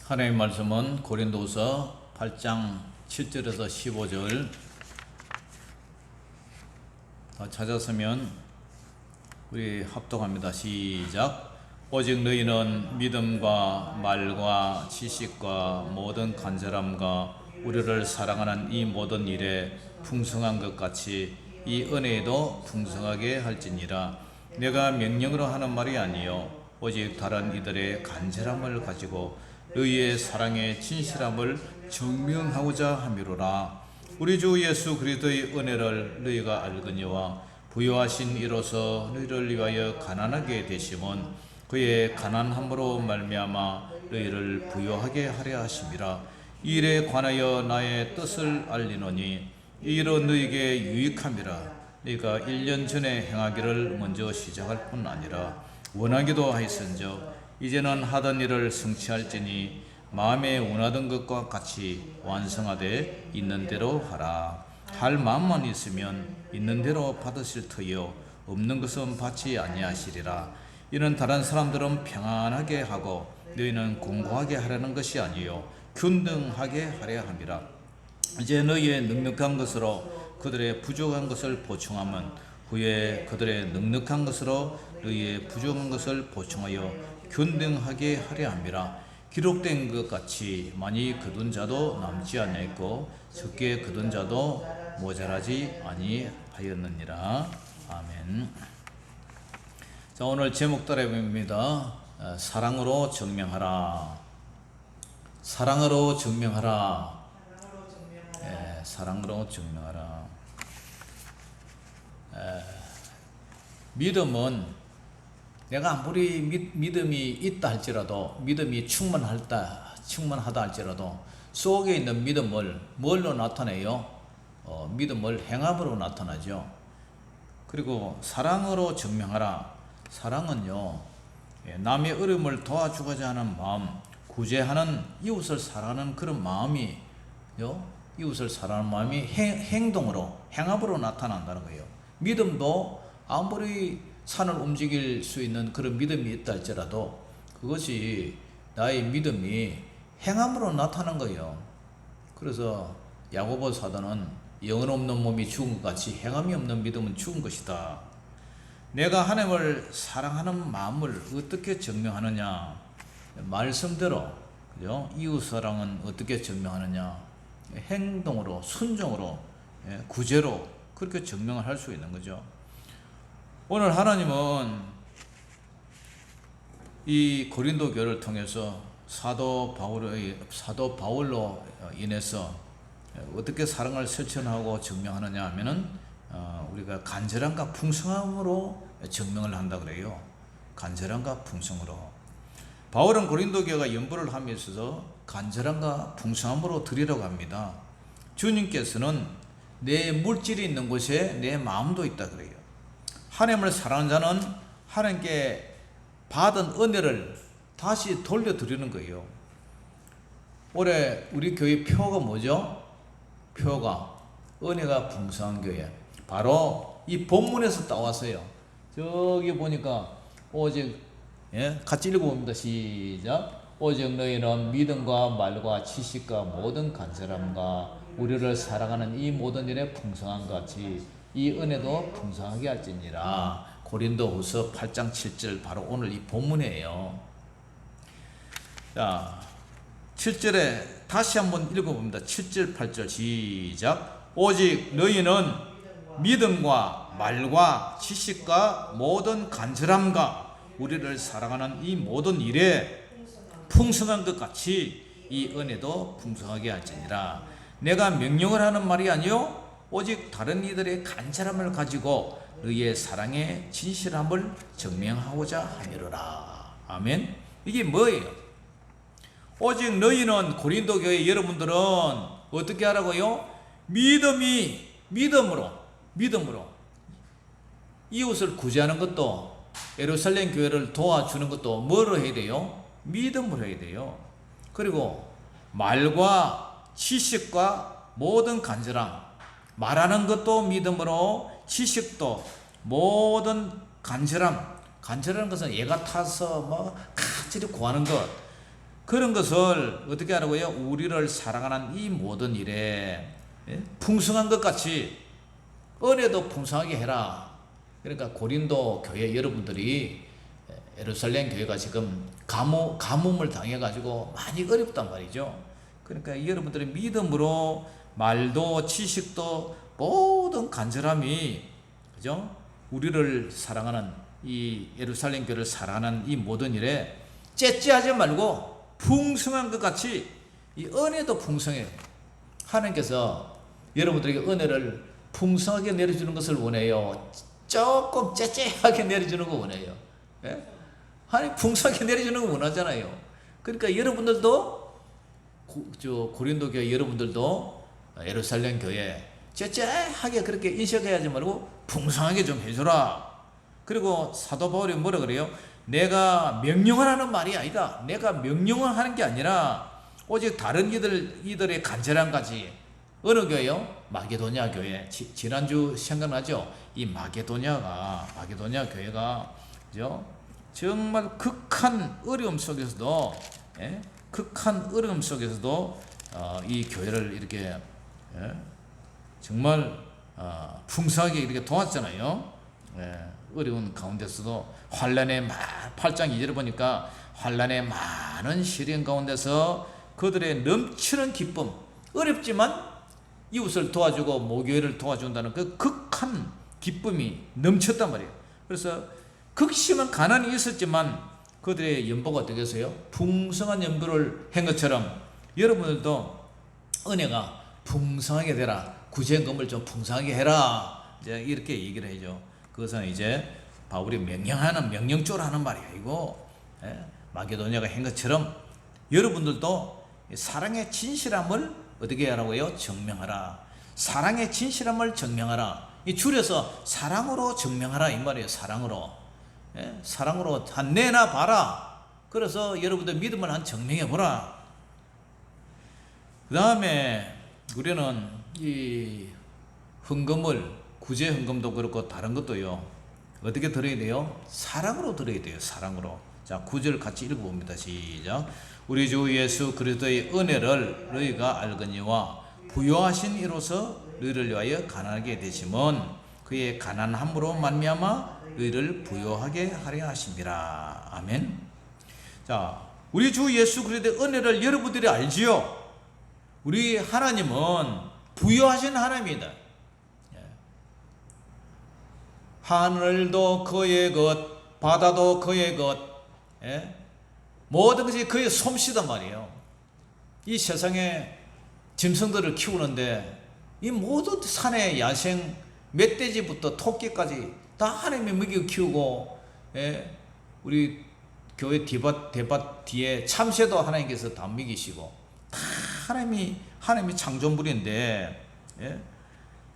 하나님의 말씀은 고린도후서 8장 7절에서 15절 다 찾았으면 우리 합독합니다. 시작. 오직 너희는 믿음과 말과 지식과 모든 간절함과 우리를 사랑하는 이 모든 일에 풍성한 것 같이 이 은혜에도 풍성하게 할지니라. 내가 명령으로 하는 말이 아니요 오직 다른 이들의 간절함을 가지고 너희의 사랑의 진실함을 증명하고자 함이로라. 우리 주 예수 그리스도의 은혜를 너희가 알거니와 부요하신 이로서 너희를 위하여 가난하게 되심은 그의 가난함으로 말미암아 너희를 부요하게 하려 하심이라. 이 일에 관하여 나의 뜻을 알리노니 이 일은 너희에게 유익함이라. 너희가 1년 전에 행하기를 먼저 시작할 뿐 아니라 원하기도 하였은즉 이제는 하던 일을 성취할지니 마음에 원하던 것과 같이 완성하되 있는 대로 하라. 할 마음만 있으면 있는 대로 받으실 터이요 없는 것은 받지 아니하시리라. 이는 다른 사람들은 평안하게 하고 너희는 공고하게 하려는 것이 아니요 균등하게 하려 함이라. 이제 너희의 넉넉한 것으로 그들의 부족한 것을 보충하면 후에 그들의 넉넉한 것으로 너희의 부족한 것을 보충하여 균등하게 하려 함이라. 기록된 것 같이 많이 거둔 자도 남지 아니하였고 적게 거둔 자도 모자라지 아니하였느니라. 아멘. 자, 오늘 제목 따라해봅니다. 사랑으로 증명하라. 사랑으로 증명하라. 사랑으로 증명하라. 믿음은 내가 아무리 믿음이 있다 할지라도, 믿음이 충만하다 할지라도 속에 있는 믿음을 뭘로 나타내요? 믿음을 행함으로 나타나죠. 그리고 사랑으로 증명하라. 사랑은요, 남의 어려움을 도와주고자 하는 마음, 구제하는 이웃을 사랑하는 그런 마음이 이웃을 사랑하는 마음이 행동으로, 행함으로 나타난다는 거예요. 믿음도 아무리 산을 움직일 수 있는 그런 믿음이 있다 할지라도 그것이 나의 믿음이 행함으로 나타난 거예요. 그래서 야고보 사도는 영혼 없는 몸이 죽은 것 같이 행함이 없는 믿음은 죽은 것이다. 내가 하나님을 사랑하는 마음을 어떻게 증명하느냐? 말씀대로, 그죠? 이웃 사랑은 어떻게 증명하느냐? 행동으로, 순종으로, 구제로 그렇게 증명을 할 수 있는 거죠. 오늘 하나님은 이 고린도 교회를 통해서 사도 바울로 인해서 어떻게 사랑을 실천하고 증명하느냐 하면은 우리가 간절함과 풍성함으로 증명을 한다 그래요. 간절함과 풍성으로. 바울은 고린도 교회가 연부를 함에 있어서 간절함과 풍성함으로 드리려고 합니다. 주님께서는 내 물질이 있는 곳에 내 마음도 있다 그래요. 하나님을 사랑하는 자는 하나님께 받은 은혜를 다시 돌려드리는 거예요. 올해 우리 교회 표가 뭐죠? 표가 은혜가 풍성한 교회. 바로 이 본문에서 따왔어요. 저기 보니까 오직, 같이 읽어봅니다. 시작. 오직 너희는 믿음과 말과 지식과 모든 간절함과 우리를 사랑하는 이 모든 일에 풍성한 같이 이 은혜도 풍성하게 할지니라. 고린도후서 8장 7절 바로 오늘 이 본문이에요. 자, 7절에 다시 한번 읽어봅니다. 7절 8절 시작. 오직 너희는 믿음과 말과 지식과 모든 간절함과 우리를 사랑하는 이 모든 일에 풍성한 것 같이 이 은혜도 풍성하게 할지니라. 내가 명령을 하는 말이 아니요 오직 다른 이들의 간절함을 가지고 너희의 사랑의 진실함을 증명하고자 함이로라. 아멘. 이게 뭐예요? 오직 너희는 고린도 교회 여러분들은 어떻게 하라고요? 믿음으로 이웃을 구제하는 것도, 예루살렘 교회를 도와주는 것도 뭐로 해야 돼요? 믿음으로 해야 돼요. 그리고 말과 지식과 모든 간절함, 말하는 것도 믿음으로, 지식도, 모든 간절함, 간절한 것은 애가 타서 뭐 간절히 구하는 것, 그런 것을 어떻게 하라고요? 우리를 사랑하는 이 모든 일에 풍성한 것 같이 은혜도 풍성하게 해라. 그러니까 고린도 교회 여러분들이 예루살렘 교회가 지금 가뭄을 당해가지고 많이 어렵단 말이죠. 그러니까 여러분들의 믿음으로 말도 지식도 모든 간절함이, 그죠? 우리를 사랑하는 이 예루살렘 교회를 사랑하는 이 모든 일에 째째하지 말고 풍성한 것 같이 이 은혜도 풍성해요. 하나님께서 여러분들에게 은혜를 풍성하게 내려주는 것을 원해요? 조금 째째하게 내려주는 거 원해요? 예? 하나님 풍성하게 내려주는 거 원하잖아요. 그러니까 여러분들도 고린도 교회 여러분들도 예루살렘 교회 째째하게 그렇게 인식해야지 말고 풍성하게 좀 해줘라. 그리고 사도 바울이 뭐라 그래요? 내가 명령을 하는 말이 아니다. 내가 명령을 하는 게 아니라 오직 다른 이들의 간절함까지. 어느 교회요? 마게도냐 교회. 지난주 생각나죠? 이 마게도냐 교회가, 그죠? 정말 극한 어려움 속에서도, 이 교회를 이렇게 정말 풍성하게 이렇게 도왔잖아요. 어려운 가운데서도 환난의 8장 2절을 보니까 환난의 많은 시련 가운데서 그들의 넘치는 기쁨, 어렵지만 이웃을 도와주고 모교회를 도와준다는 그 극한 기쁨이 넘쳤단 말이에요. 그래서 극심한 가난이 있었지만 그들의 연보가 어떻게 했어요? 풍성한 연보를 한 것처럼 여러분들도 은혜가 풍성하게 되라. 구제금을 좀 풍성하게 해라. 이제 이렇게 얘기를 해줘. 그것은 이제 바울이 명령하는 명령조로 하는 말이 아니고, 마게도냐가 한 것처럼 여러분들도 사랑의 진실함을 어떻게 하라고요? 증명하라. 사랑의 진실함을 증명하라. 이 줄여서 사랑으로 증명하라 이 말이에요. 사랑으로. 사랑으로 한 내나 봐라. 그래서 여러분들 믿음을 한 증명해 보라. 그 다음에 우리는 이 헌금을, 구제 헌금도 그렇고 다른 것도요, 어떻게 들어야 돼요? 사랑으로 들어야 돼요. 사랑으로. 자, 9절 같이 읽어봅니다. 시작. 우리 주 예수 그리스도의 은혜를 너희가 알거니와 부요하신 이로서 너희를 위하여 가난하게 되심은 그의 가난함으로 말미암아 너희를 부요하게 하려 하심이라. 아멘. 자, 우리 주 예수 그리스도의 은혜를 여러분들이 알지요? 우리 하나님은 부요하신 하나님이다. 하늘도 그의 것, 바다도 그의 것, 모든 것이 그의 솜씨단 말이에요. 이 세상에 짐승들을 키우는데 이 모든 산의 야생 멧돼지부터 토끼까지 다 하나님이 먹이고 키우고, 우리 교회 대밭 뒤에 참새도 하나님께서 다 먹이시고, 다 하나님이 창조물인데,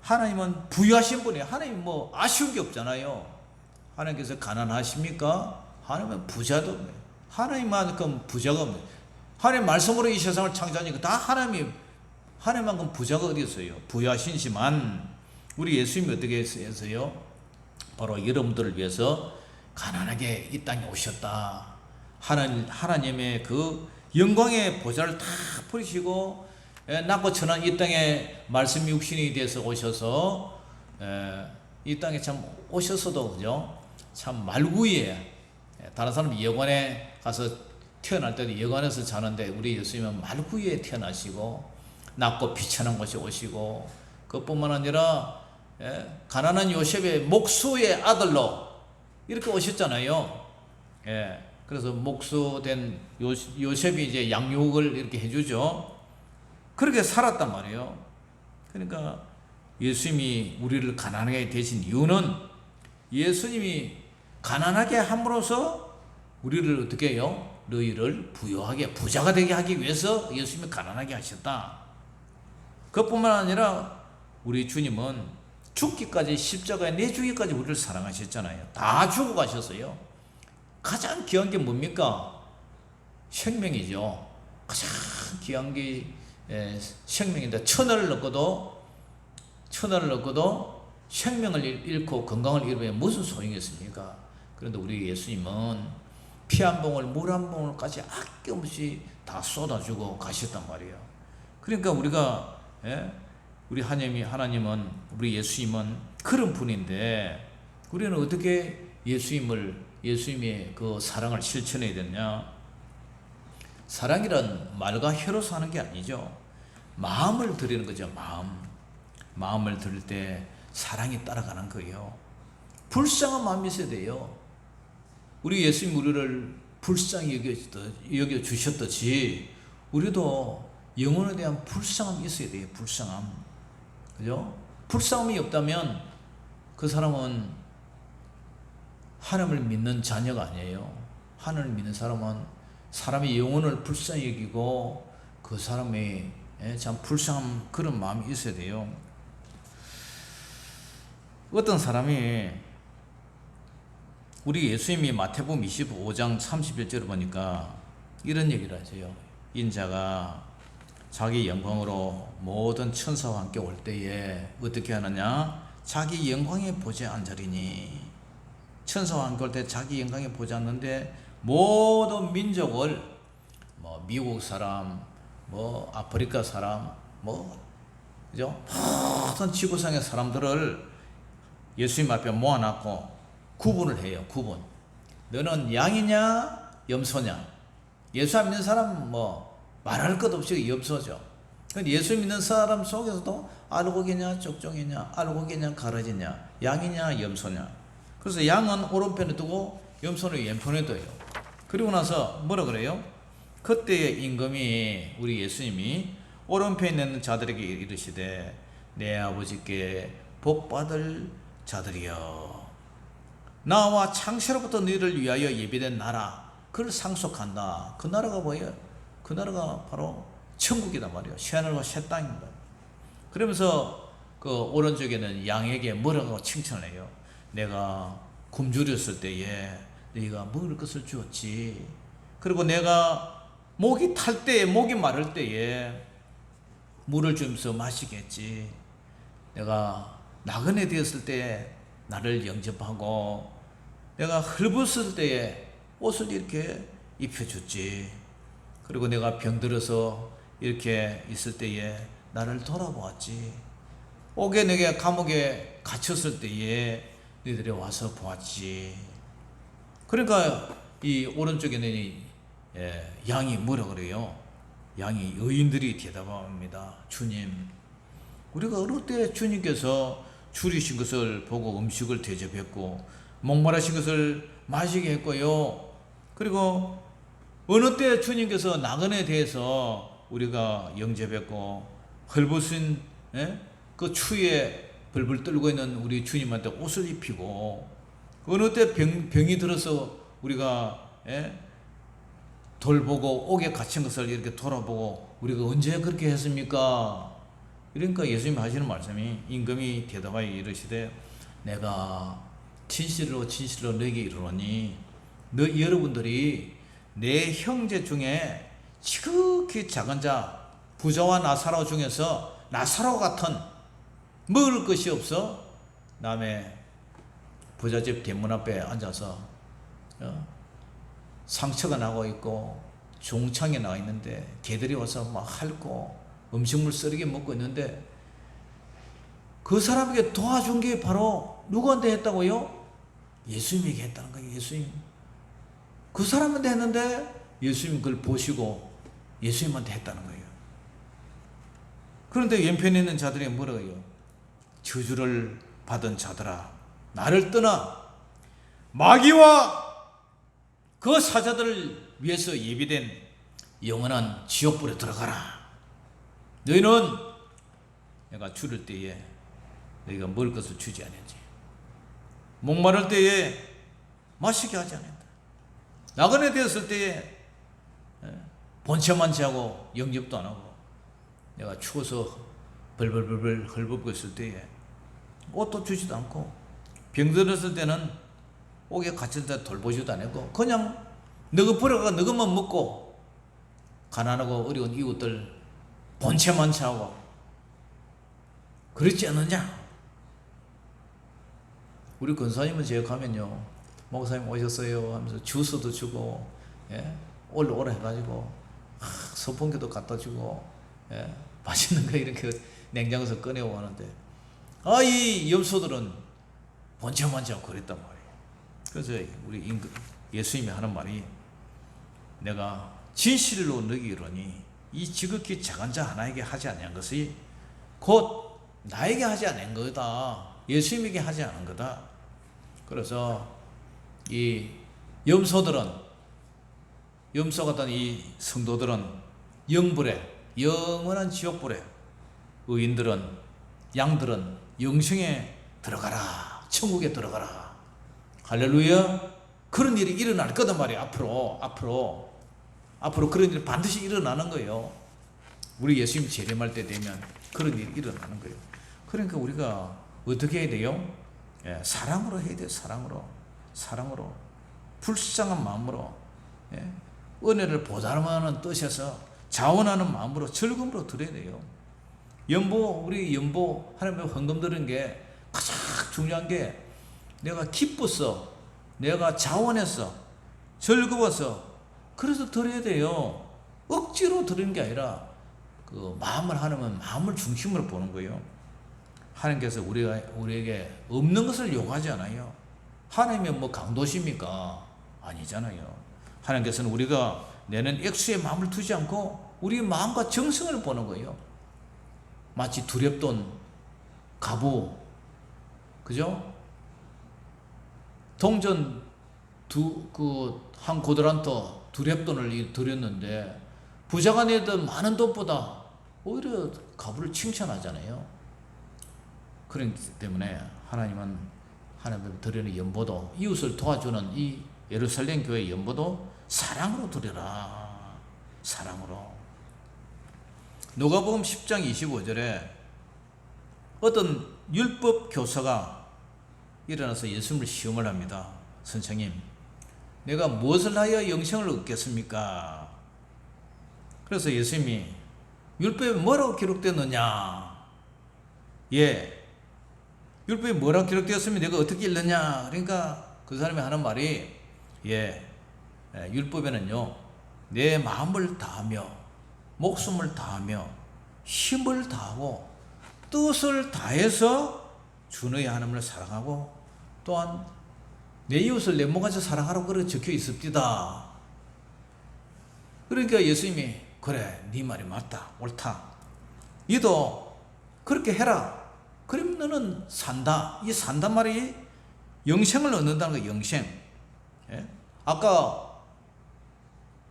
하나님은 부유하신 분이에요. 하나님 뭐 아쉬운 게 없잖아요. 하나님께서 가난하십니까? 하나님은 부자도 없네요. 하나님만큼 부자가 없네요. 하나님 말씀으로 이 세상을 창조하니까 다 하나님만큼 부자가 어디 있어요? 부유하시지만 우리 예수님이 어떻게 했어요? 바로 여러분들을 위해서 가난하게 이 땅에 오셨다. 하나님의 그 영광의 보좌를 다 버리시고 낮고 천한 이 땅에 말씀 육신이 돼서 오셔서 이 땅에 참 오셨어도, 그죠? 참 말구이에, 다른 사람이 여관에 가서 태어날 때도 여관에서 자는데 우리 예수님은 말구이에 태어나시고 낮고 비천한 곳에 오시고, 그것뿐만 아니라 가난한 요셉의 목수의 아들로 이렇게 오셨잖아요. 그래서 목수된 요셉이 이제 양육을 이렇게 해주죠. 그렇게 살았단 말이에요. 그러니까 예수님이 우리를 가난하게 되신 이유는 예수님이 가난하게 함으로써 우리를 어떻게 해요? 너희를 부유하게, 부자가 되게 하기 위해서 예수님이 가난하게 하셨다. 그것뿐만 아니라 우리 주님은 죽기까지, 십자가에 내주기까지 우리를 사랑하셨잖아요. 다 주고 가셨어요. 가장 귀한 게 뭡니까? 생명이죠. 가장 귀한 게 생명인데, 천을 넣고도 생명을 잃고 건강을 잃으면 무슨 소용이 있습니까? 그런데 우리 예수님은 피 한 방울 물 한 방울까지 아낌없이 다 쏟아주고 가셨단 말이에요. 그러니까 우리가 우리 하나님은 우리 예수님은 그런 분인데 우리는 어떻게 예수님의 그 사랑을 실천해야 되냐? 사랑이란 말과 혀로서 하는 게 아니죠. 마음을 드리는 거죠. 마음을 드릴 때 사랑이 따라가는 거예요. 불쌍한 마음이 있어야 돼요. 우리 예수님 우리를 불쌍히 여겨 주셨듯이 우리도 영혼에 대한 불쌍함이 있어야 돼요. 불쌍함. 그죠? 불쌍함이 없다면 그 사람은 하나님을 믿는 자녀가 아니에요. 하나님을 믿는 사람은 사람의 영혼을 불쌍히 여기고 그 사람의 참 불쌍한 그런 마음이 있어야 돼요. 어떤 사람이 우리 예수님이 마태복음 25장 31절을 보니까 이런 얘기를 하세요. 인자가 자기 영광으로 모든 천사와 함께 올 때에 어떻게 하느냐? 자기 영광의 보좌에 앉으리니. 천사와 함께 올 때 자기 영광에 보좌에 앉는데 모든 민족을 미국 사람, 아프리카 사람, 그죠? 모든 지구상의 사람들을 예수님 앞에 모아놨고 구분을 해요. 구분. 너는 양이냐 염소냐. 예수 안 믿는 사람 말할 것 없이 염소죠. 근데 예수 믿는 사람 속에서도 알고기냐 쪽종이냐, 알고기냐 가라지냐, 양이냐 염소냐. 그래서 양은 오른편에 두고 염소는 왼편에 둬요. 그리고 나서 뭐라 그래요? 그때의 임금이 우리 예수님이 오른편에 있는 자들에게 이르시되 내 아버지께 복받을 자들이여, 나와 창세로부터 너희를 위하여 예비된 나라, 그걸 상속한다. 그 나라가 뭐예요? 그 나라가 바로 천국이란 말이에요. 새하늘과 새 땅입니다. 그러면서 그 오른쪽에는 양에게 뭐라고 칭찬을 해요? 내가 굶주렸을 때에 네가 먹을 것을 주었지. 그리고 내가 목이 탈 때에, 목이 마를 때에 물을 주면서 마시게 했지. 내가 나그네 되었을 때 나를 영접하고 내가 헐벗을 때에 옷을 이렇게 입혀줬지. 그리고 내가 병들어서 이렇게 있을 때에 나를 돌아보았지. 옥에 내게 감옥에 갇혔을 때에 너희들이 와서 보았지. 그러니까 이 오른쪽에는 양이 뭐라 그래요? 양이 여인들이 대답합니다. 주님, 우리가 어느 때 주님께서 줄이신 것을 보고 음식을 대접했고 목마르신 것을 마시게 했고요. 그리고 어느 때 주님께서 나그네에 대해서 우리가 영접했고 헐벗은 그 추위에 벌벌 떨고 있는 우리 주님한테 옷을 입히고 어느 때 병이 들어서 우리가 돌보고 옥에 갇힌 것을 이렇게 돌아보고 우리가 언제 그렇게 했습니까? 그러니까 예수님이 하시는 말씀이 임금이 대답하여 이르시되 내가 진실로 너에게 이르노니 여러분들이 내 형제 중에 지극히 작은 자 부자와 나사로 중에서 나사로 같은 먹을 것이 없어 남의 부잣집 대문 앞에 앉아서 상처가 나고 있고 중창에 나와 있는데 개들이 와서 막 핥고 음식물 쓰레기 먹고 있는데 그 사람에게 도와준 게 바로 누구한테 했다고요? 예수님에게 했다는 거예요. 예수님. 그 사람한테 했는데 예수님 그걸 보시고 예수님한테 했다는 거예요. 그런데 왼편에 있는 자들이 뭐라고 해요? 저주를 받은 자들아, 나를 떠나 마귀와 그 사자들을 위해서 예비된 영원한 지옥불에 들어가라. 너희는 내가 줄일 때에 너희가 먹을 것을 주지 않았지. 목마를 때에 마시게 하지 않았다. 나그네 되었을 때에 본체만 하고 영접도 안 하고 내가 추워서 벌벌벌벌 헐벗고 있을 때에 옷도 주지도 않고 병들었을 때는 옥에 갇힐 때 돌보지도 않고 그냥 너가 벌어가 너것만 먹고 가난하고 어려운 이웃들 본체만 차고 그렇지 않느냐? 우리 권사님은 제가 가면요 목사님 오셨어요 하면서 주스도 주고, 예? 오래 해가지고 선풍기도 갖다 주고, 예? 맛있는 거 이렇게 냉장고에서 꺼내고 하는데, 이 염소들은 번쩍번쩍 그랬단 말이에요. 그래서 우리 예수님이 하는 말이, 내가 진실로 너희에게 이르노니 이 지극히 작은 자 하나에게 하지 아니한 것이 곧 나에게 하지 않은 거다. 예수님에게 하지 않은 거다. 그래서 이 염소 같은 이 성도들은 영불에, 영원한 지옥불에, 의인들은, 양들은 영생에 들어가라, 천국에 들어가라. 할렐루야. 그런 일이 일어날 거단 말이에요. 앞으로 그런 일이 반드시 일어나는 거예요. 우리 예수님 재림할 때 되면 그런 일이 일어나는 거예요. 그러니까 우리가 어떻게 해야 돼요? 예, 사랑으로 해야 돼요. 사랑으로 불쌍한 마음으로, 예, 은혜를 보답하는 뜻에서 자원하는 마음으로, 즐거움으로 드려야 돼요. 우리 연보 하나님의 헌금 드리는 게 가장 중요한 게, 내가 기뻐서, 내가 자원해서, 즐거워서, 그래서 드려야 돼요. 억지로 드리는 게 아니라 그 마음을, 하나님은 마음을 중심으로 보는 거예요. 하나님께서 우리에게 없는 것을 요구하지 않아요. 하나님이 뭐 강도십니까? 아니잖아요. 하나님께서는 우리가 내는 액수에 마음을 두지 않고 우리 마음과 정성을 보는 거예요. 마치 두렵돈, 가부, 그죠? 동전 한 고드란트 두렵돈을 드렸는데, 부자가 내던 많은 돈보다 오히려 가부를 칭찬하잖아요. 그렇기 때문에 하나님은 드리는 연보도, 이웃을 도와주는 이 예루살렘 교회 연보도 사랑으로 드려라. 사랑으로. 누가복음 10장 25절에 어떤 율법 교사가 일어나서 예수님을 시험을 합니다. 선생님, 내가 무엇을 하여 영생을 얻겠습니까? 그래서 예수님이, 율법에 뭐라고 기록되었느냐? 예, 율법에 뭐라고 기록되었으면 내가 어떻게 읽느냐? 그러니까 그 사람이 하는 말이, 율법에는요, 내 마음을 다하며, 목숨을 다하며, 힘을 다하고, 뜻을 다해서 주 너의 하나님을 사랑하고, 또한 내 이웃을 내 몸같이 사랑하라고 그렇게 적혀 있습니다. 그러니까 예수님이, 그래, 네 말이 맞다, 옳다. 너도 그렇게 해라. 그럼 너는 산다. 이 산다 말이 영생을 얻는다는 거예요. 영생. 예? 아까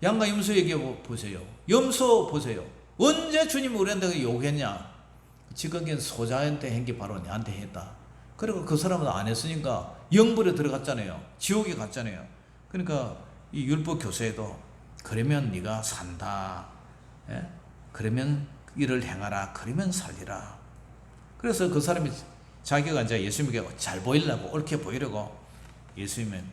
양과 염소 얘기해 보세요. 염소 보세요. 언제 주님이 우리한테 요구했냐? 지극히 소자한테 한 게 바로 내한테 했다. 그리고 그 사람은 안 했으니까 영불에 들어갔잖아요. 지옥에 갔잖아요. 그러니까 이 율법 교사에도, 그러면 네가 산다. 예? 그러면 이를 행하라. 그러면 살리라. 그래서 그 사람이 자기가 이제 예수님에게 잘 보이려고, 옳게 보이려고, 예수님은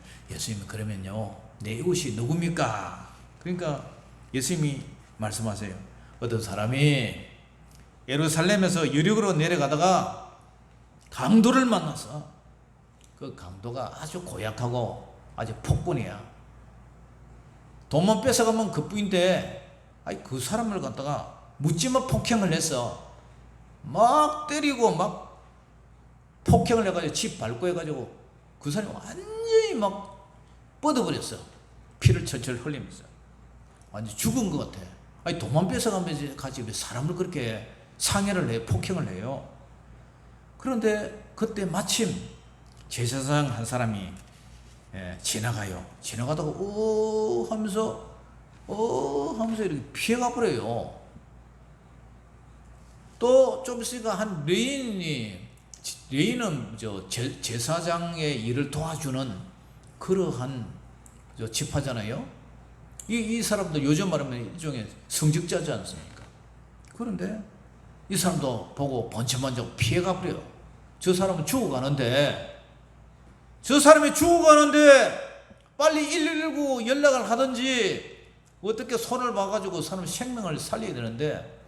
그러면요, 내 이웃이 누굽니까? 그러니까 예수님이 말씀하세요. 어떤 사람이 예루살렘에서 여리고로 내려가다가 강도를 만나서, 그 강도가 아주 고약하고 아주 폭군이야. 돈만 뺏어가면 그뿐인데, 그 사람을 갖다가 묻지마 폭행을 해서 막 때리고 막 폭행을 해가지고 집 밟고 해가지고 그 사람이 완전히 막 뻗어버렸어. 피를 철철 흘리면서 완전 죽은 것 같아. 돈만 뺏어가면 가지 왜 사람을 그렇게 상해를 해요, 폭행을 해요. 그런데 그때 마침 제사장 한 사람이 지나가요. 지나가다가 하면서 이렇게 피해가 버려요. 또 좀 있으니까 한 레인은 제사장의 일을 도와주는 그러한 집화잖아요. 이 사람도 요즘 말하면 일종의 성직자지 않습니까? 그런데 이 사람도 보고 번쩍번쩍 피해가 버려요. 저 사람은 죽어가는데, 빨리 119 연락을 하든지 어떻게 손을 봐가지고 사람 생명을 살려야 되는데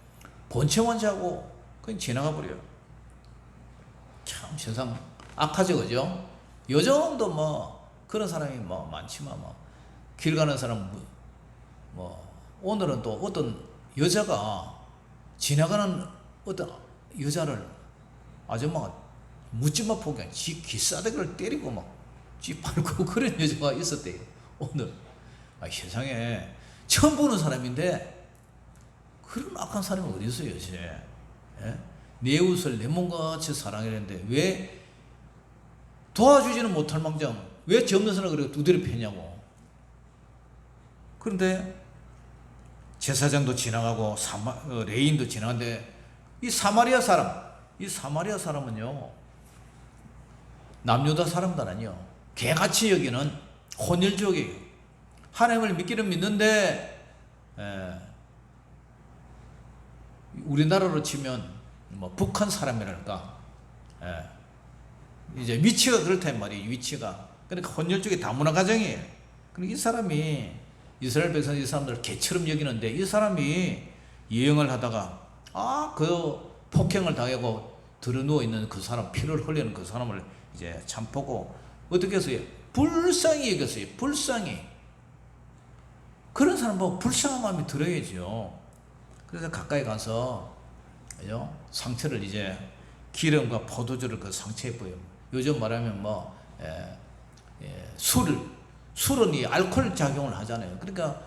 번쩍번쩍하고 그냥 지나가 버려요. 참 세상 악하죠, 그죠? 요즘도 그런 사람이 뭐 많지만 뭐 길 가는 사람 뭐 오늘은 또 어떤 여자가 지나가는 어떤 여자를 아줌마가 묻지마 포기한 지 기싸대기를 때리고 막지 밟고 그런 여자가 있었대요. 오늘 세상에 처음 보는 사람인데 그런 악한 사람이 어디 있어요 요새. 예? 내 옷을 내 몸같이 사랑했는데 왜 도와주지는 못할 망정 왜 지 없는 사람을 그렇게 두드려 패냐고. 그런데 제사장도 지나가고 레인도 지나가는데 이 사마리아 사람은요 남유다 사람도 아니요 개같이 여기는 혼혈족이에요. 하나님을 믿기는 믿는데 우리나라로 치면 뭐 북한 사람이랄까 이제 위치가 그렇단 말이에요. 위치가 그러니까 혼혈족이 다문화 가정이에요. 그러니까 이 사람이 이스라엘 백성 이 사람들 개처럼 여기는데 이 사람이 여행을 하다가 그 폭행을 당하고 들어누워 있는 그 사람 피를 흘리는 그 사람을 이제 참 보고 어떻게 했어요? 불쌍히 여겼어요. 불쌍히. 그런 사람 보고 불쌍한 마음이 들어야죠. 그래서 가까이 가서 상처를 이제 기름과 포도주를 그 상처에 뿌려. 요즘 말하면 술은 이 알코올 작용을 하잖아요. 그러니까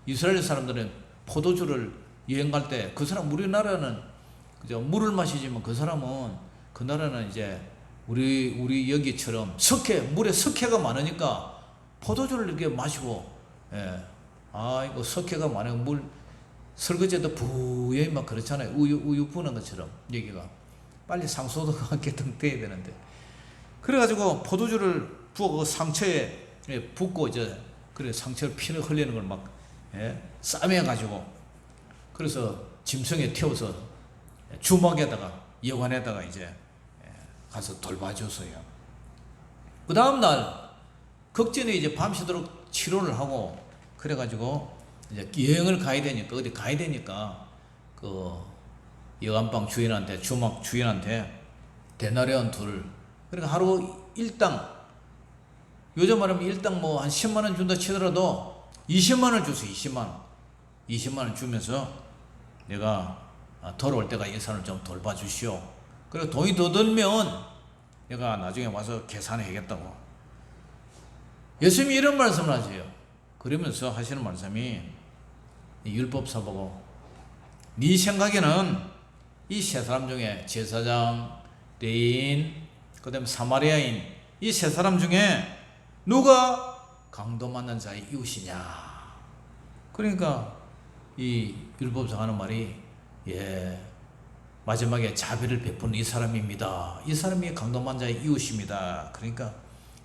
이스라엘 사람들은 포도주를 여행 갈 때 그 사람 우리나라는 그죠 물을 마시지만 그 사람은 그 나라는 이제 우리 여기처럼 물에 석회가 많으니까 포도주를 이렇게 마시고 이거 석회가 많아요. 물 설거지도 부여히 막 그렇잖아요. 우유 부는 것처럼 여기가 빨리 상소도가 개통 돼야 되는데 그래가지고 포도주를 부어 그 상처에 붓고 이제 그래 상처를 피를 흘리는 걸 막 싸매가지고 그래서 짐승에 태워서 주막에다가 여관에다가 이제 가서 돌봐줬어요. 그 다음 날 극진에 이제 밤새도록 치료를 하고 그래가지고 이제 여행을 가야 되니까 어디 가야 되니까 그 여관방 주인한테 주막 주인한테 데나리온 둘 그러니까 하루 일당 요즘 말하면 일당 뭐 한 10만 원 준다 치더라도 20만 원 주세요. 20만 원 주면서 내가 돌아올 때가 예산을 좀 돌봐주시오. 그리고 돈이 더 들면 내가 나중에 와서 계산해야겠다고. 예수님이 이런 말씀을 하세요. 그러면서 하시는 말씀이 율법사 보고 네 생각에는 이 세 사람 중에 제사장, 레인, 그 다음에 사마리아인 이 세 사람 중에 누가 강도 맞는 자의 이웃이냐. 그러니까 이 율법사가 하는 말이 마지막에 자비를 베푸는 이 사람입니다. 이 사람이 강도 맞는 자의 이웃입니다. 그러니까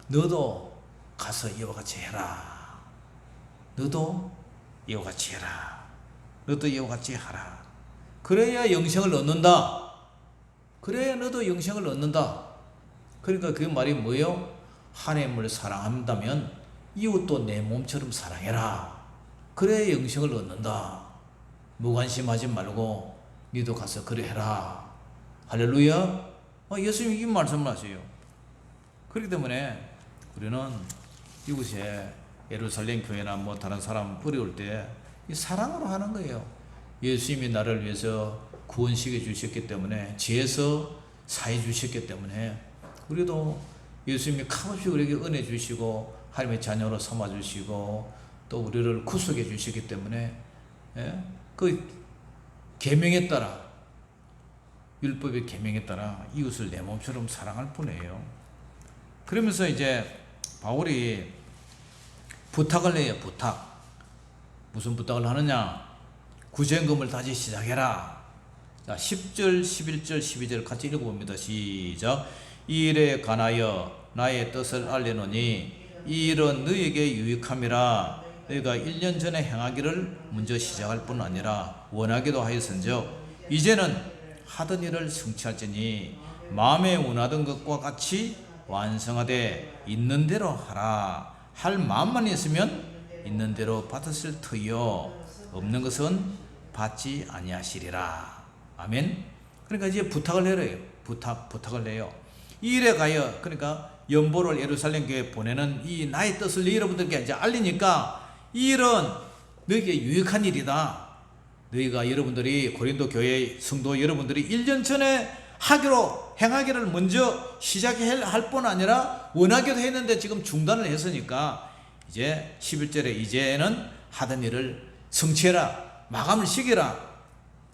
너도 가서 이와 같이 해라. 너도 이와 같이 해라. 너도 이와 같이 하라. 그래야 영생을 얻는다. 그래야 너도 영생을 얻는다. 그러니까 그 말이 뭐예요? 하나님을 사랑한다면 이웃도 내 몸처럼 사랑해라. 그래야 영생을 얻는다. 무관심하지 말고 니도 가서 그래 해라. 할렐루야. 예수님이 이 말씀을 하세요. 그렇기 때문에 우리는 이곳에 예루살렘 교회나 뭐 다른 사람 어려울 때 이 사랑으로 하는 거예요. 예수님이 나를 위해서 구원시켜 주셨기 때문에 죄에서 사해 주셨기 때문에 우리도 예수님이 값없이 우리에게 은혜 주시고 하나님의 자녀로 삼아 주시고 또 우리를 구속해 주시기 때문에 그 계명에 따라 율법의 계명에 따라 이웃을 내 몸처럼 사랑할 뿐이에요. 그러면서 이제 바울이 부탁을 해요. 부탁. 무슨 부탁을 하느냐? 구제금을 다시 시작해라. 자, 10절, 11절, 12절 같이 읽어봅니다. 시작. 이 일에 관하여 나의 뜻을 알리노니 이 일은 너에게 유익함이라. 너희가 1년 전에 행하기를 먼저 시작할 뿐 아니라 원하기도 하였은즉 이제는 하던 일을 성취할지니 마음에 원하던 것과 같이 완성하되 있는 대로 하라. 할 마음만 있으면 있는 대로 받으실 터이요 없는 것은 받지 아니하시리라. 아멘. 그러니까 이제 부탁을 해요. 부탁을 해요. 이 일에 가여 그러니까 연보를 예루살렘 교회에 보내는 이 나의 뜻을 여러분들께 이제 알리니까 이 일은 너희에게 유익한 일이다. 너희가 여러분들이 고린도 교회 성도 여러분들이 1년 전에 하기로 행하기를 먼저 시작할 뿐 아니라 원하기도 했는데 지금 중단을 했으니까 이제 11절에 이제는 하던 일을 성취해라. 마감을 시켜라.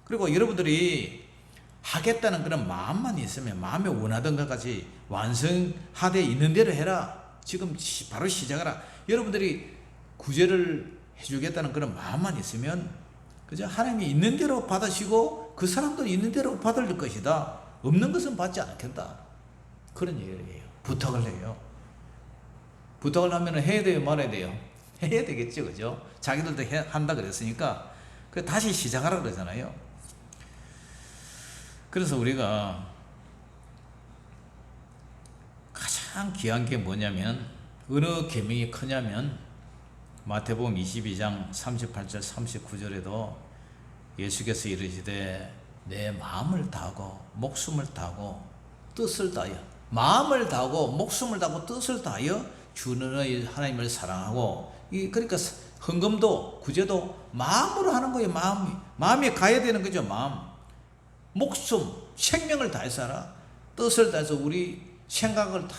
그리고 여러분들이 하겠다는 그런 마음만 있으면 마음에 원하던 것까지 완성하되 있는 대로 해라. 지금 바로 시작하라. 여러분들이 구제를 해주겠다는 그런 마음만 있으면 그저 하나님이 있는 대로 받으시고 그 사람도 있는 대로 받을 것이다. 없는 것은 받지 않겠다. 그런 얘기예요. 부탁을 해요. 부탁을 하면 해야 돼요, 말아야 돼요? 해야 되겠죠, 그죠? 자기들도 한다 그랬으니까 다시 시작하라 그러잖아요. 그래서 우리가 가장 귀한 게 뭐냐면 어느 계명이 크냐면 마태복음 22장 38절 39절에도 예수께서 이르시되 내 마음을 다하고 목숨을 다하고 뜻을 다하여 마음을 다하고 목숨을 다하고 뜻을 다하여 주는 하나님을 사랑하고 그러니까 헌금도 구제도 마음으로 하는 거예요. 마음이 가야 되는 거죠. 마음, 목숨, 생명을 다해서 하라. 뜻을 다해서 우리 생각을 다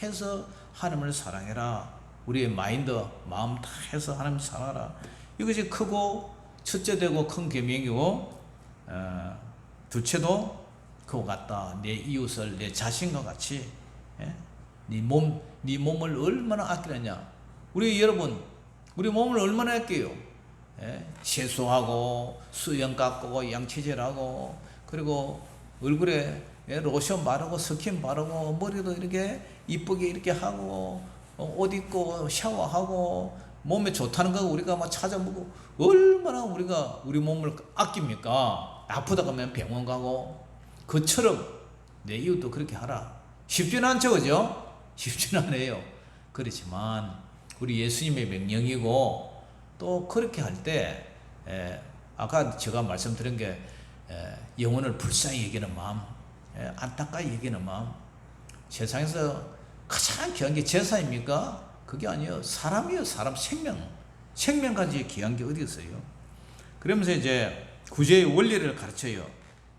해서 하나님을 사랑해라. 우리의 마인드, 마음 다 해서 하나님을 사랑하라. 이것이 크고 첫째 되고 큰 계명이고 둘째도 그와 같다. 내 이웃을 내 자신과 같이 네 몸을 얼마나 아끼느냐. 여러분 우리 몸을 얼마나 아껴요. 세수하고 수영 깎고 양치질하고 그리고 얼굴에 로션 바르고 스킨 바르고 머리도 이렇게 이쁘게 이렇게 하고 옷 입고 샤워하고 몸에 좋다는 거 우리가 막 찾아보고 얼마나 우리가 우리 몸을 아낍니까? 아프다 그러면 병원 가고 그처럼 내 이웃도 그렇게 하라. 쉽지는 않죠, 그죠? 쉽지는 않아요. 그렇지만 우리 예수님의 명령이고 또 그렇게 할 때 아까 제가 말씀드린 게 영혼을 불쌍히 여기는 마음, 안타까이 여기는 마음. 세상에서 가장 귀한 게 제사입니까? 그게 아니에요. 사람이에요. 사람 생명까지 귀한 게 어디 있어요? 그러면서 이제 구제의 원리를 가르쳐요.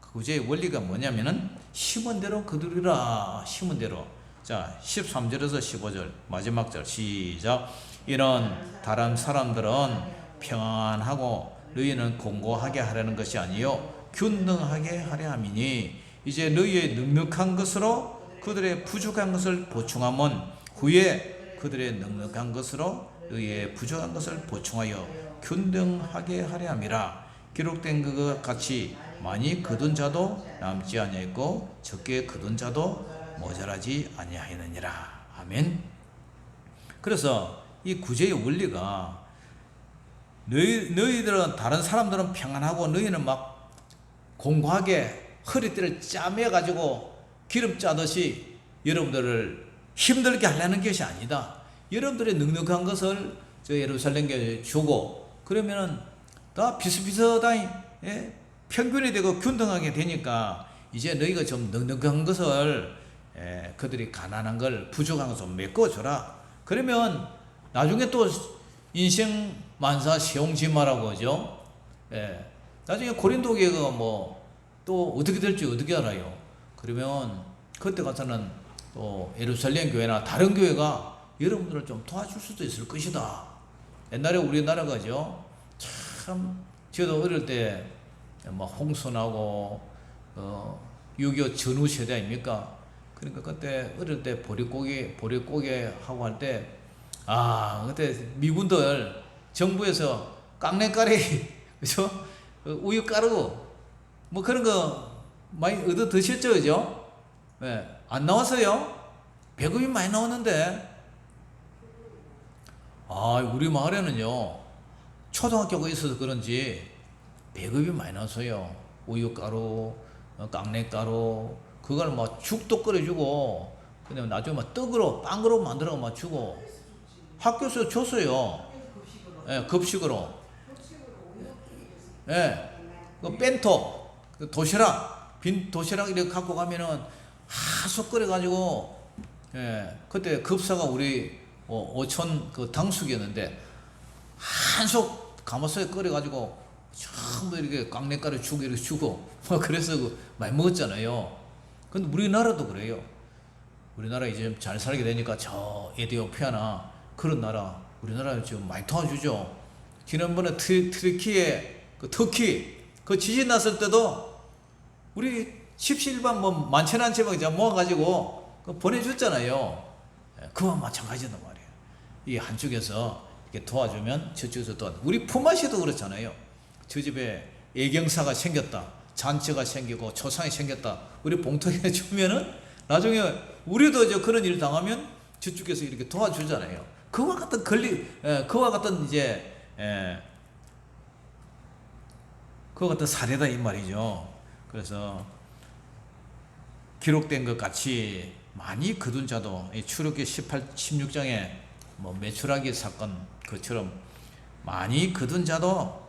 구제의 원리가 뭐냐면은 심은 대로 거두리라. 심은 대로. 자, 13절에서 15절 마지막 절 시작. 이런 다른 사람들은 평안하고 너희는 공고하게 하려는 것이 아니요 균등하게 하려 함이니 이제 너희의 넉넉한 것으로 그들의 부족한 것을 보충하면 후에 그들의 넉넉한 것으로 너희의 부족한 것을 보충하여 균등하게 하려 함이라. 기록된 것 같이 많이 거둔 자도 남지 아니하였고 적게 거둔 자도 모자라지 아니하였느니라. 아멘. 그래서 이 구제의 원리가 너희들은 다른 사람들은 평안하고 너희는 막 공고하게 허리띠를 짜매 가지고 기름 짜듯이 여러분들을 힘들게 하려는 것이 아니다. 여러분들의 넉넉한 것을 저 예루살렘 교회에 주고 그러면은 다 비슷비슷하게 평균이 되고 균등하게 되니까 이제 너희가 좀 넉넉한 것을 그들이 가난한 걸 부족한 것을 메꿔줘라. 그러면 나중에 또 인생 만사 시홍지마라고 하죠. 나중에 고린도 교회가 뭐 또 어떻게 될지 어떻게 알아요? 그러면 그때 가서는 또 예루살렘 교회나 다른 교회가 여러분들을 좀 도와줄 수도 있을 것이다. 옛날에 우리나라가죠. 참 저도 어릴 때 뭐 홍수나고 6.25 전후 세대 아닙니까? 그러니까 그때 어릴 때 보릿고개 하고 할 때 그때 미군들 정부에서 깡냉가리 그죠? 우유가루 뭐 그런 거 많이 얻어 드셨죠, 그죠? 안 나왔어요? 배급이 많이 나왔는데 우리 마을에는요 초등학교가 있어서 그런지 배급이 많이 나왔어요. 우유가루, 깡냉가루 그걸 막 죽도 끓여주고 근데 나중에 막 떡으로 빵으로 만들어 막 주고 학교에서 줬어요. 급식으로. 그 벤토, 그 도시락, 빈 도시락 이렇게 갖고 가면은 하수 끓여가지고 그때 급사가 우리 오촌 그 당숙이었는데 한속 가마솥에 끓여가지고 전부 이렇게 깡내가루 주고 이렇게 주고 그래서 많이 먹었잖아요. 근데 우리나라도 그래요. 우리나라 이제 잘 살게 되니까 저 에티오피아나 그런 나라 우리나라 지금 많이 도와주죠. 지난번에 트리키에 그 터키 그 지진 났을 때도 우리 십시일반 뭐 만천한 채막 이제 모아가지고 그 보내줬잖아요. 그와 마찬가지단 말이에요. 이 한쪽에서 이렇게 도와주면 저쪽에서 도와. 우리 품앗이도 그렇잖아요. 저 집에 애경사가 생겼다, 잔치가 생기고 초상이 생겼다. 우리 봉투에 주면은 나중에 우리도 이제 그런 일 당하면 저쪽에서 이렇게 도와주잖아요. 그와 같은 그와 같은 이제 그와 같은 사례다 이 말이죠. 그래서 기록된 것 같이 많이 거둔 자도 출애굽기 16장에 뭐 메추라기 사건 그처럼 많이 거둔 자도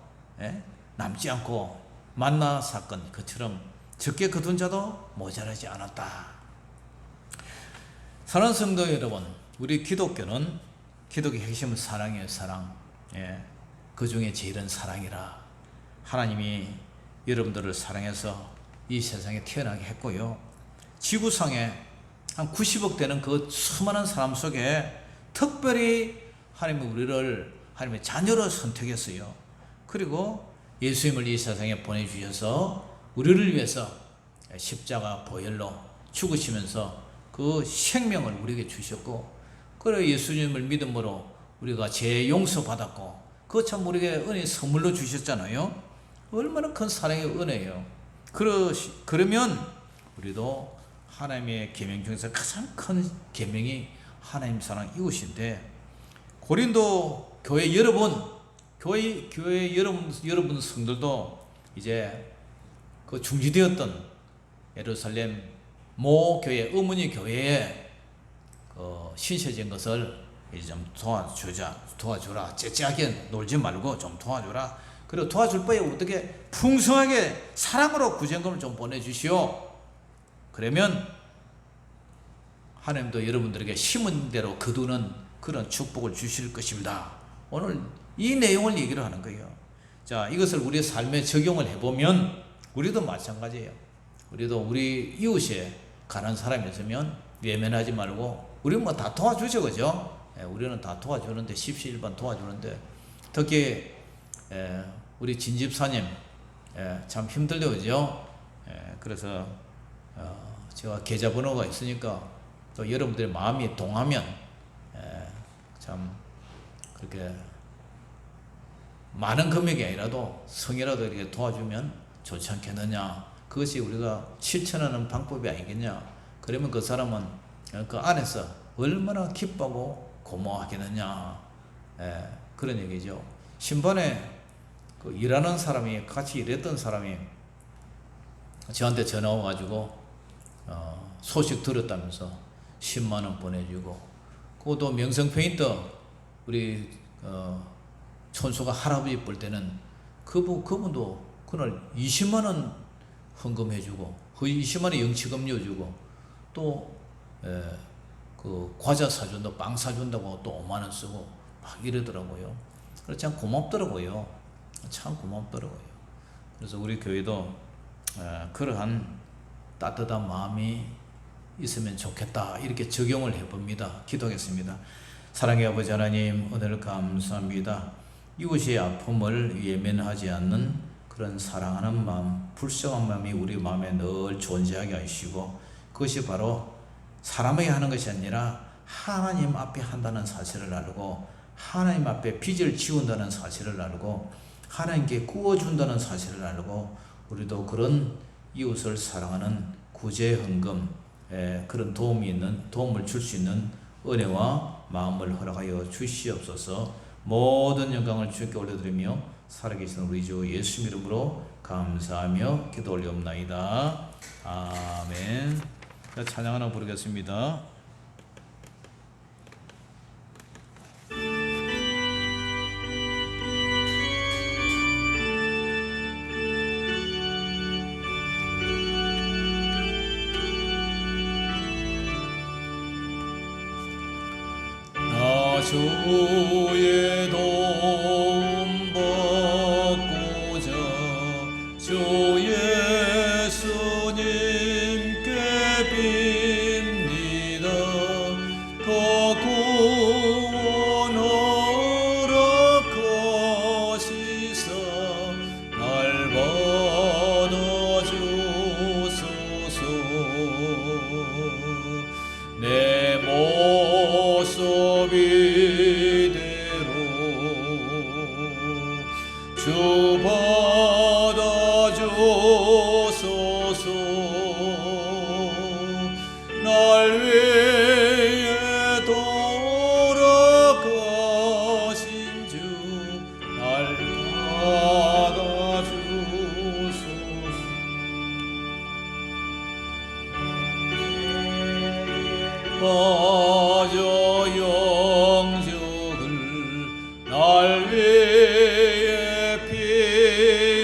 남지 않고 만나 사건 그처럼 적게 거둔 자도 모자라지 않았다. 사랑하는 성도 여러분, 우리 기독교는 기독의 핵심은 사랑이에요. 사랑. 그 중에 제일은 사랑이라. 하나님이 여러분들을 사랑해서 이 세상에 태어나게 했고요. 지구상에 한 90억 되는 그 수많은 사람 속에 특별히 하나님이 우리를 하나님의 자녀로 선택했어요. 그리고 예수님을 이 세상에 보내주셔서 우리를 위해서 십자가 보혈로 죽으시면서 그 생명을 우리에게 주셨고, 그리고 예수님을 믿음으로 우리가 죄 용서 받았고, 그거 참 우리에게 은혜 선물로 주셨잖아요. 얼마나 큰 사랑의 은혜예요. 그러면 우리도 하나님의 계명 중에서 가장 큰 계명이 하나님 사랑 이웃인데, 고린도 교회 여러분 성들도 이제 그 중지되었던 예루살렘 모 교회 어머니 교회에 그 신세진 것을 이제 좀 도와주라. 째째하게 놀지 말고 좀 도와주라. 그리고 도와줄 바에 어떻게 풍성하게 사랑으로 구제금을 좀 보내주시오. 그러면 하나님도 여러분들에게 심은 대로 거두는 그런 축복을 주실 것입니다. 오늘 이 내용을 얘기를 하는 거예요. 자, 이것을 우리의 삶에 적용을 해보면 우리도 마찬가지예요. 우리도 우리 이웃에 가난 사람이 있으면 외면하지 말고, 우리는 뭐 다 도와주죠, 그죠? 우리는 다 도와주는데, 십시일반 도와주는데, 특히 우리 진집사님 참 힘들죠, 그죠? 그래서 제가 계좌번호가 있으니까 또 여러분들의 마음이 동하면 참 그렇게 많은 금액이 아니라도 성이라도 이렇게 도와주면 좋지 않겠느냐. 그것이 우리가 실천하는 방법이 아니겠냐. 그러면 그 사람은 그 안에서 얼마나 기뻐하고 고마워하겠느냐. 그런 얘기죠. 신반에 그 일하는 사람이, 같이 일했던 사람이 저한테 전화 와가지고 소식 들었다면서 10만원 보내주고, 그것도 명성페인터 우리 촌수가 할아버지 볼 때는 그분도 그날 20만원 헌금해주고, 그 20만원 영치금료 주고, 또 그 과자 사준다고, 빵 사준다고 또 5만원 쓰고 막 이러더라고요. 그래서 참 고맙더라고요. 참 고맙더라고요. 그래서 우리 교회도 그러한 따뜻한 마음이 있으면 좋겠다, 이렇게 적용을 해봅니다. 기도하겠습니다. 사랑의 아버지 하나님, 오늘 감사합니다. 이웃의 아픔을 예면하지 않는 그런 사랑하는 마음, 불쌍한 마음이 우리 마음에 늘 존재하게 하시고, 그것이 바로 사람에게 하는 것이 아니라 하나님 앞에 한다는 사실을 알고, 하나님 앞에 빚을 지운다는 사실을 알고, 하나님께 구워준다는 사실을 알고, 우리도 그런 이웃을 사랑하는 구제 헌금, 그런 도움을 줄 수 있는 은혜와 마음을 허락하여 주시옵소서. 모든 영광을 주께 올려드리며 살아계신 우리 주 예수 이름으로 감사하며 기도 올리옵나이다. 아멘. 찬양 하나 부르겠습니다. 주의 도움 받고자 주 예수님께 빕니다. 그 구원 허락하시사 날 받아주소서. 내 모습 이대로 주 받아주소서. 날 위해 돌아가신 주 날 받아주소서. 빠져 영적을 날 위해 피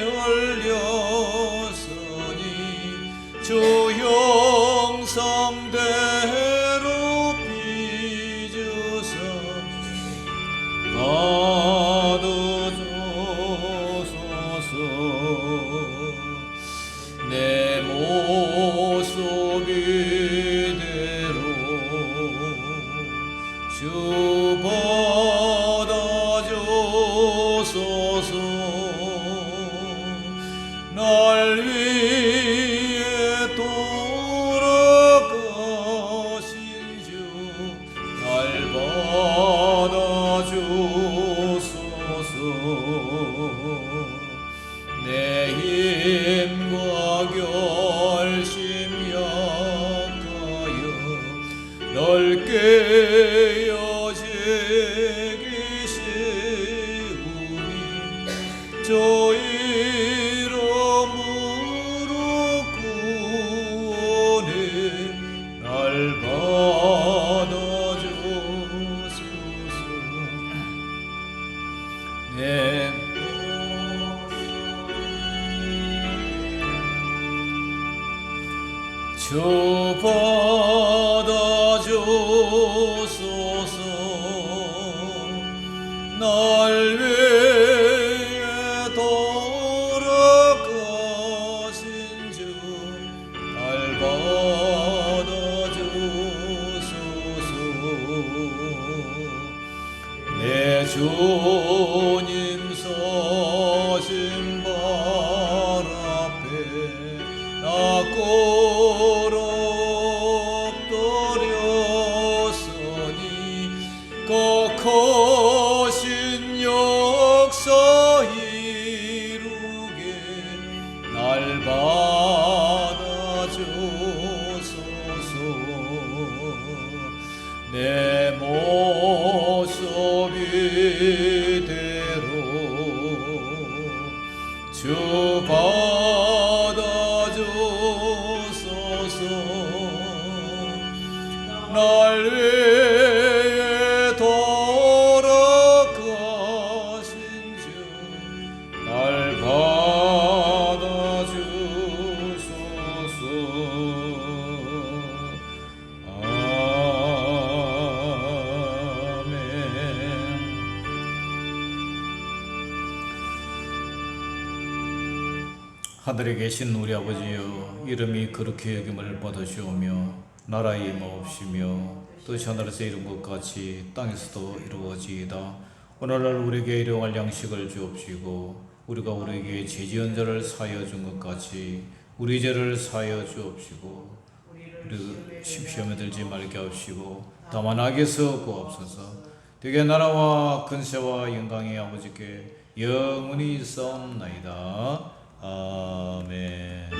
흘렸으니 주 형상대로 빚으사 받아주소서. 내 모습 이대로 주 받아주소서. 날 위해 돌아가신 주 날 받아주소서. 내 힘과 결심 약하여 넓게 여지기 쉬우니 주 이름으로 구원해 날 받아주소서. 내 주 받아주소서. 날 위해 돌아가신 주 날 받아주소서. 내 주님 서신 발 앞에 나 그 크신 역사 이루게 날 받아주소서. 내 모습 이대로 주 받아주소서. 날 위해 돌아가신 주 날 받아주소서. 아멘. 하늘에 계신 우리 아버지여, 이름이 거룩히 여김을 받으시오며 나라의 임하옵시며 뜻이 하늘에서 이룬 것 같이 땅에서도 이루어지이다. 오늘날 우리에게 일용할 양식을 주옵시고 우리가 우리에게 죄지은 자를 사하여 준 것 같이 우리 죄를 사하여 주옵시고 우리 시험에 들지 말게 하옵시고 다만 악에서 구하옵소서. 되게 나라와 근세와 영광이 아버지께 영원히 있사옵나이다. 아멘.